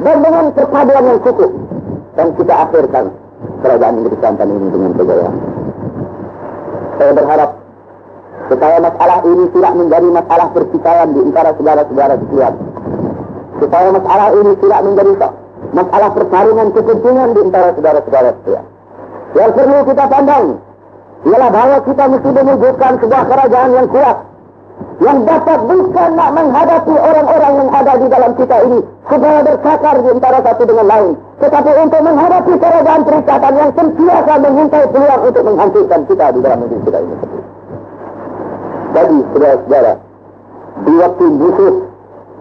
dan dengan perpaduan yang cukup, dan kita akhirkan kerajaan Negeri Kelantan ini dengan kejayaan. Saya berharap supaya masalah ini tidak menjadi masalah pertikaian di antara saudara-saudara sekalian, supaya masalah ini tidak menjadi masalah pertarungan kepentingan di antara saudara-saudara sekalian. Yang perlu kita pandang ialah bahwa kita mesti menunjukkan sebuah kerajaan yang kuat, yang dapat bukan nak menghadapi orang-orang yang ada di dalam kita ini supaya bercakar di antara satu dengan lain, tetapi untuk menghadapi kerajaan perikatan yang sentiasa mengintai peluang untuk menghancurkan kita di dalam negeri kita ini. Jadi saudara-saudara, di waktu musuh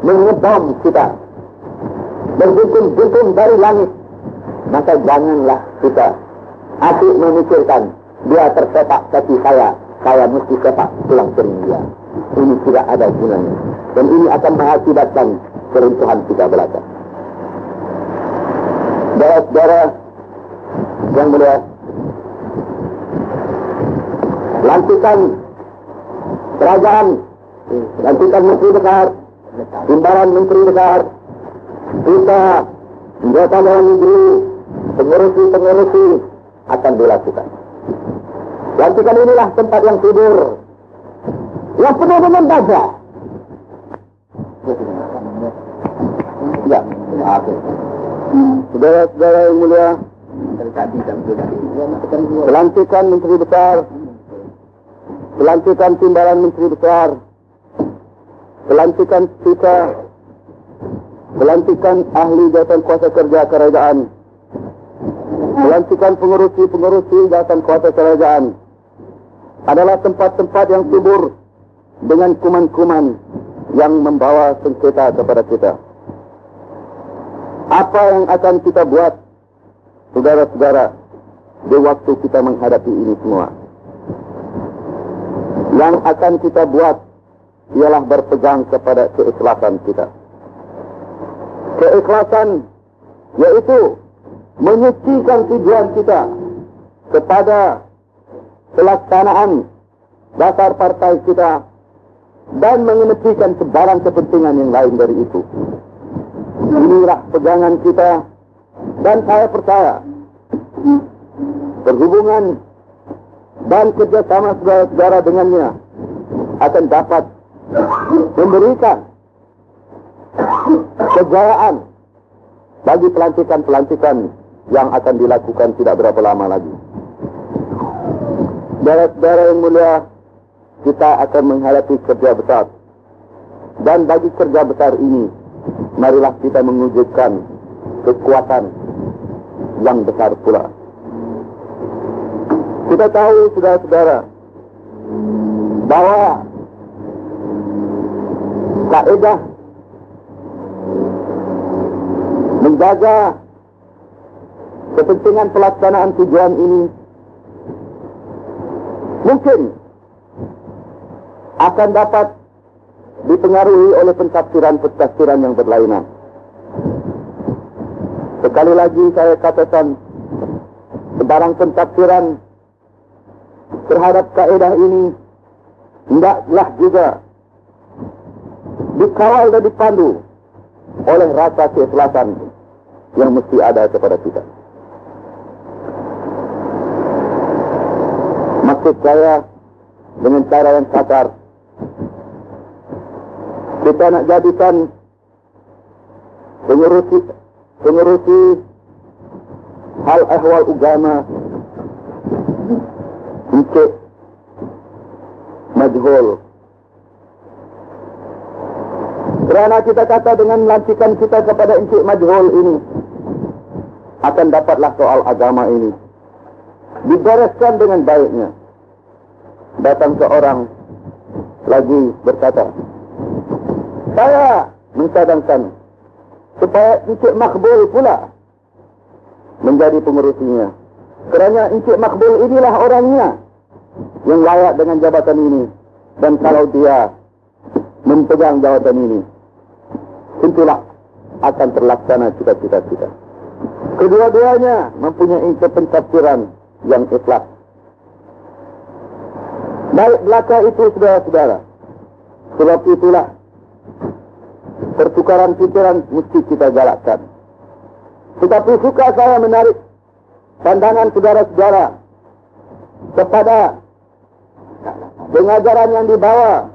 mengebom kita, berjuntum-juntum dari langit, maka janganlah kita asyik memikirkan dia tersepak kaki saya mesti sepak tulang kering dia. Ini tidak ada gunanya, dan ini akan mengakibatkan keruntuhan kita belaka. Saudara-saudara yang mulia, lantikan kerajaan, lantikan menteri besar, timbalan menteri besar, kita anggota dalam negeri, pengurusi akan dilakukan. Lantikan inilah tempat yang tidur, yang penuh dengan baja. Ya, saudara-saudara yang mulia, pelantikan menteri besar, pelantikan timbalan menteri besar, pelantikan kita, pelantikan ahli jabatan kuasa kerja kerajaan, pelantikan pengurusi jabatan kuasa kerajaan adalah tempat-tempat yang subur dengan kuman-kuman yang membawa sengketa kepada kita. Apa yang akan kita buat, saudara-saudara, di waktu kita menghadapi ini semua? Yang akan kita buat ialah berpegang kepada keikhlasan kita. Keikhlasan yaitu menyucikan tujuan kita kepada pelaksanaan dasar partai kita dan mengenepikan sebarang kepentingan yang lain dari itu. Inilah pegangan kita, dan saya percaya perhubungan dan kerjasama saudara-saudara dengannya akan dapat memberikan kejayaan bagi pelantikan-pelantikan yang akan dilakukan tidak berapa lama lagi. Saudara-saudara yang mulia, kita akan menghadapi kerja besar, dan bagi kerja besar ini marilah kita mewujudkan kekuatan yang besar pula. Kita tahu, saudara-saudara, bahwa kaedah menjaga kepentingan pelaksanaan tujuan ini mungkin akan dapat dipengaruhi oleh pentafsiran-pentafsiran yang berlainan. Sekali lagi saya katakan, sebarang pentafsiran terhadap kaedah ini hendaklah juga dikawal dan dipandu oleh rasa keikhlasan yang mesti ada kepada kita. Maksud saya dengan cara yang kasar, kita nak jadikan pengurusi hal ehwal agama Encik Majhul. Kerana kita kata dengan melantikan kita kepada Encik Majhul ini, akan dapatlah soal agama ini dibereskan dengan baiknya. Datang seorang lagi berkata, saya mencadangkan supaya Encik Makbul pula menjadi pengurusinya, kerana Encik Makbul inilah orangnya yang layak dengan jabatan ini, dan kalau dia memegang jabatan ini, tentulah akan terlaksana cita-cita kita. Kedua-duanya mempunyai pentafsiran yang ikhlas. Baik belaka itu, saudara-saudara. Sebab itulah pertukaran pikiran mesti kita galakkan. Tetapi suka saya menarik pandangan saudara-saudara kepada pengajaran yang dibawa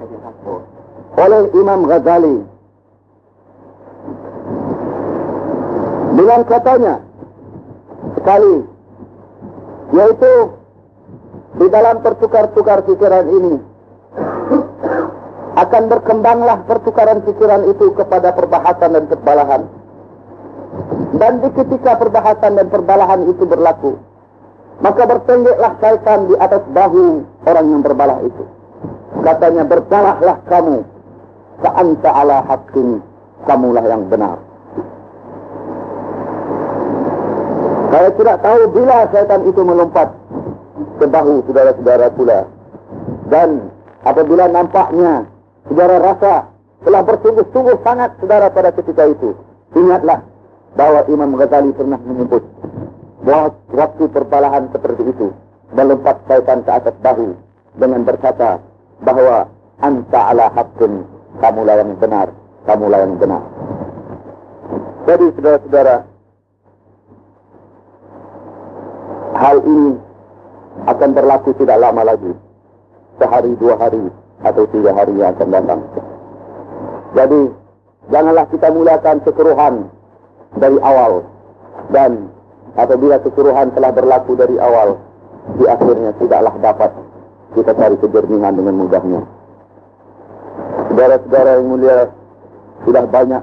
oleh Imam Ghazali. Dengan katanya sekali, yaitu di dalam pertukar-tukar pikiran ini akan berkembanglah pertukaran pikiran itu kepada perbahasan dan perbalahan. Dan di ketika perbahasan dan perbalahan itu berlaku, maka bertenggeklah syaitan di atas bahu orang yang berbalah itu. Katanya, berbalahlah kamu, fa'anta ala haqqin, kamulah yang benar. Saya tidak tahu bila syaitan itu melompat ke bahu saudara-saudara pula. Dan apabila nampaknya saudara rasa telah bersungguh-sungguh sangat saudara pada ketika itu, ingatlah bahwa Imam Ghazali pernah menyebut bahwa waktu perbalahan seperti itu melompat syaitan ke atas bahu dengan berkata bahwa anta ala haqqin, kamulah yang benar, kamulah yang benar. Jadi saudara-saudara, hal ini akan berlaku tidak lama lagi, sehari, 2 hari, atau 3 hari yang akan datang. Jadi janganlah kita mulakan kekeruhan dari awal, dan apabila kekeruhan telah berlaku dari awal, di akhirnya tidaklah dapat kita cari kejernihan dengan mudahnya. Saudara-saudara yang mulia, sudah banyak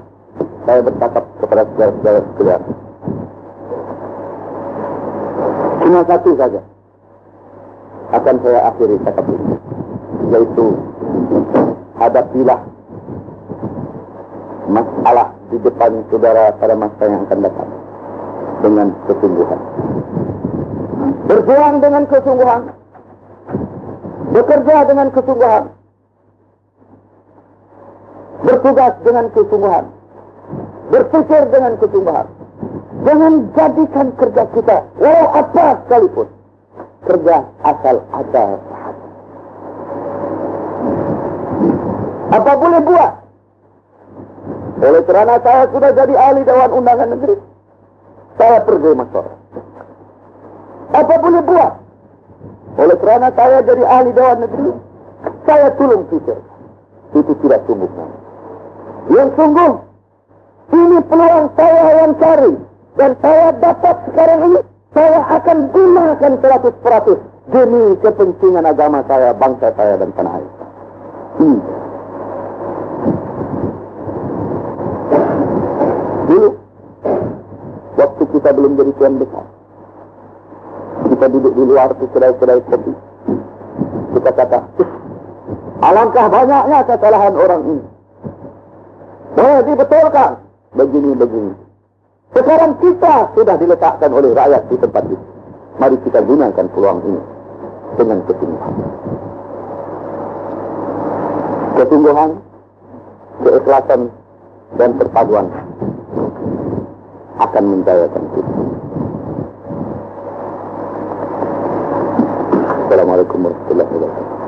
saya bercakap kepada saudara-saudara sekalian. Cuma satu saja akan saya akhiri cakap ini, yaitu hadapilah masalah di depan saudara pada masa yang akan datang dengan kesungguhan. Berjuang dengan kesungguhan, bekerja dengan kesungguhan, bertugas dengan kesungguhan, berpikir dengan kesungguhan. Jangan jadikan kerja kita walau apa sekalipun kerja asal ada. Apa boleh buat? Oleh kerana saya sudah jadi ahli Dewan Undangan Negeri, saya pergi masyarakat. Apa boleh buat? Oleh kerana saya jadi ahli Dewan Negeri, saya tolong pikir. Itu tidak sungguh. Yang sungguh, ini peluang saya yang cari. Dan saya dapat sekarang ini, saya akan gunakan 100% demi kepentingan agama saya, bangsa saya dan tanah air. Dulu, waktu kita belum jadi tuan besar, kita duduk di luar di kedai-kedai kopi. Kita kata, alangkah banyaknya kesalahan orang ini. Boleh dibetulkan, begini-begini. Sekarang kita sudah diletakkan oleh rakyat di tempat itu. Mari kita gunakan peluang ini dengan kesungguhan. Kesungguhan, keikhlasan dan perpaduan akan menjayakan kita. Assalamualaikum warahmatullahi wabarakatuh.